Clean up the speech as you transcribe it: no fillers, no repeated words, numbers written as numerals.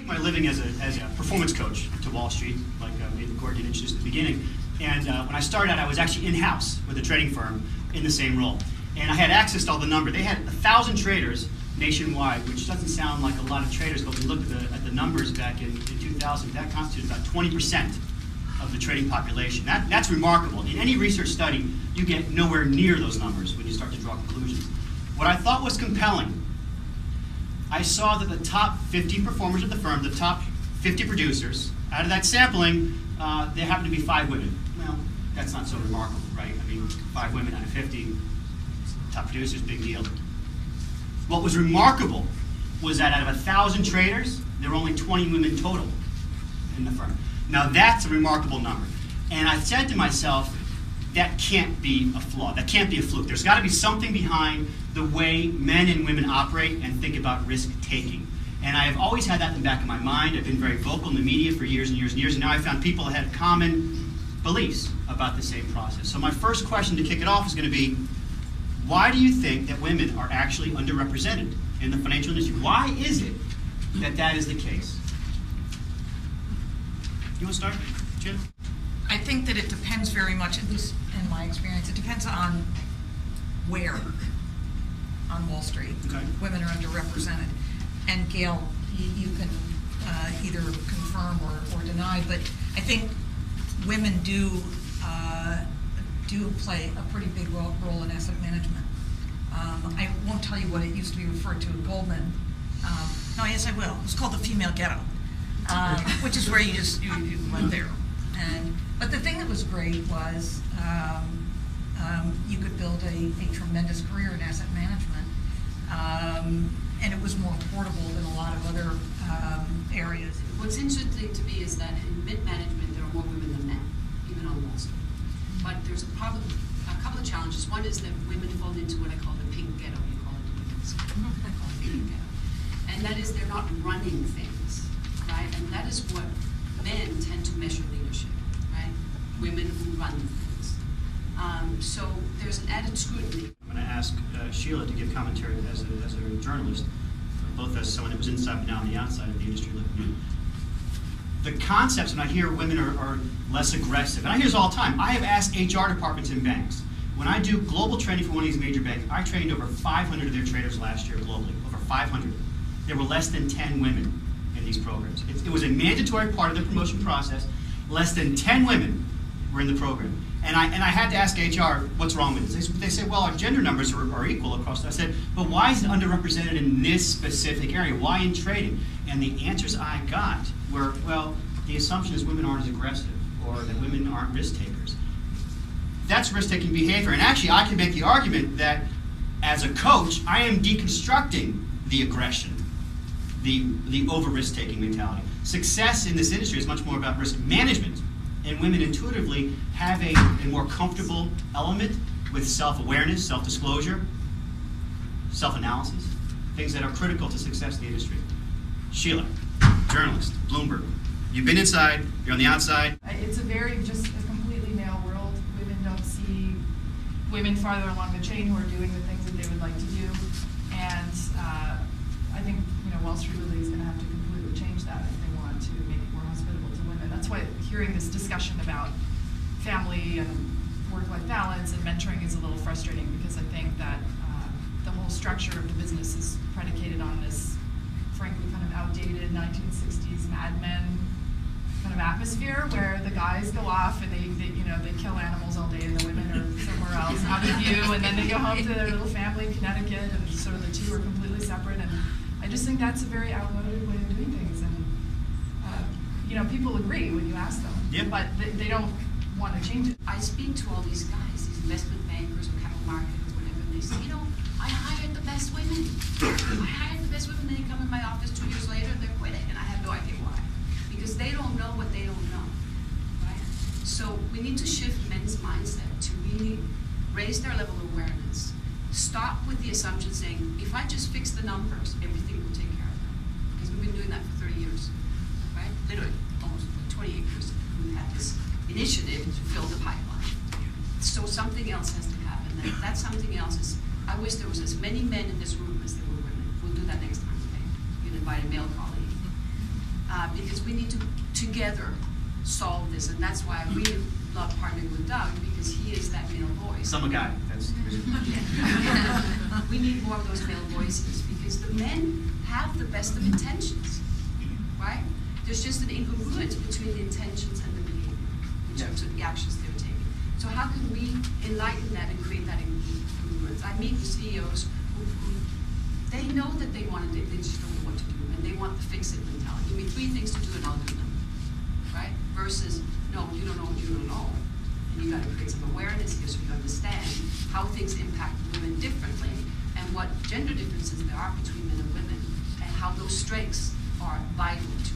my living as a performance coach to Wall Street, like maybe Gordon introduced at the beginning. And when I started out, I was actually in-house with a trading firm in the same role. And I had access to all the numbers. They had 1,000 traders nationwide, which doesn't sound like a lot of traders, but when you look at the numbers back in 2000, that constituted about 20% of the trading population. That's remarkable. In any research study, you get nowhere near those numbers when you start to draw conclusions. What I thought was compelling, I saw that the top 50 performers of the firm, the top 50 producers, out of that sampling, there happened to be 5 women. Well, that's not so remarkable, right? I mean, 5 women out of 50 top producers, big deal. What was remarkable was that out of 1,000 traders, there were only 20 women total in the firm. Now that's a remarkable number. And I said to myself, that can't be a flaw. That can't be a fluke. There's got to be something behind the way men and women operate and think about risk-taking. And I have always had that in the back of my mind. I've been very vocal in the media for years and years and years, and now I found people that had common beliefs about the same process. So my first question to kick it off is going to be, why do you think that women are actually underrepresented in the financial industry? Why is it that that is the case? You want to start, Jim? I think that it depends very much, at least in my experience, it depends on where on Wall Street women are underrepresented. And Gail, you can either confirm or deny, but I think women do play a pretty big role in asset management. I won't tell you what it used to be referred to at Goldman. No, yes, I will. It was called the female ghetto, which is where you went there. But the thing that was great was you could build a tremendous career in asset management, and it was more affordable than a lot of other areas. What's interesting to me is that in mid-management there are more women than men, even on Wall Street. But there's a couple of challenges. One is that women fall into what I call the pink ghetto. You call it the women's ghetto. I call it the pink ghetto. And that is they're not running things, right? And that is what men tend to measure leadership, right? Women who run things. So there's an added scrutiny. I'm going to ask Sheila to give commentary as a journalist, both as someone that was inside but now on the outside of the industry looking in. The concepts, when I hear women are less aggressive, and I hear this all the time. I have asked HR departments in banks. When I do global training for one of these major banks, I trained over 500 of their traders last year globally, over 500. There were less than 10 women in these programs. It was a mandatory part of the promotion process. Less than 10 women were in the program. And I had to ask HR, what's wrong with this? They said, well, our gender numbers are equal across. I said, but why is it underrepresented in this specific area? Why in trading? And the answers I got were, well, the assumption is women aren't as aggressive or that women aren't risk takers. That's risk-taking behavior. And actually, I can make the argument that as a coach, I am deconstructing the aggression, the over-risk-taking mentality. Success in this industry is much more about risk management. And women intuitively have a more comfortable element with self-awareness, self-disclosure, self-analysis, things that are critical to success in the industry. Sheila, journalist, Bloomberg. You've been inside, you're on the outside. It's just a completely male world. Women don't see women farther along the chain who are doing the things that they would like to do. And I think Wall Street really is going to have to completely change that if they want to make it more hospitable to women. That's why hearing this discussion about family and work-life balance and mentoring is a little frustrating, because I think that the whole structure of the business is predicated on this, frankly, kind of outdated 1960s Mad Men kind of atmosphere where the guys go off and they kill animals all day and the women are somewhere else out of view, and then they go home to their little family in Connecticut, and sort of the two are completely separate. And I just think that's a very outmoded way of doing things. And people agree when you ask them, but they don't want to change it. I speak to all these guys, these investment bankers or capital market or whatever, and they say, I hired the best women. I hired the best women, they come in my office 2 years later, they're quitting, and I have no idea why. Because they don't know what they don't know, right? So we need to shift men's mindset to really raise their level of awareness. Stop with the assumption saying, if I just fix the numbers, everything will take care of them. Because we've been doing that for 30 years, right? Literally, almost 28 years. We've had this initiative to fill the pipeline. So something else has to happen. That something else is, I wish there was as many men in this room as there were women. We'll do that next time, okay? You can invite a male colleague. because we need to together solve this, and that's why I really love partnering with Doug, because he is that male voice. I'm a guy. That's We need more of those male voices, because the men have the best of intentions, right? There's just an incongruence between the intentions and the behavior in terms of the actions they're taking. So how can we enlighten that and create that incongruence? I meet with CEOs who they know that they want to, they just don't know what to do, and they want the fix-it mentality. Give me 3 things to do and I'll do them, right? Versus, no, you don't know what you don't know. And you got to create some awareness here so you understand how things impact women differently and what gender differences there are between men and women and how those strengths are vital to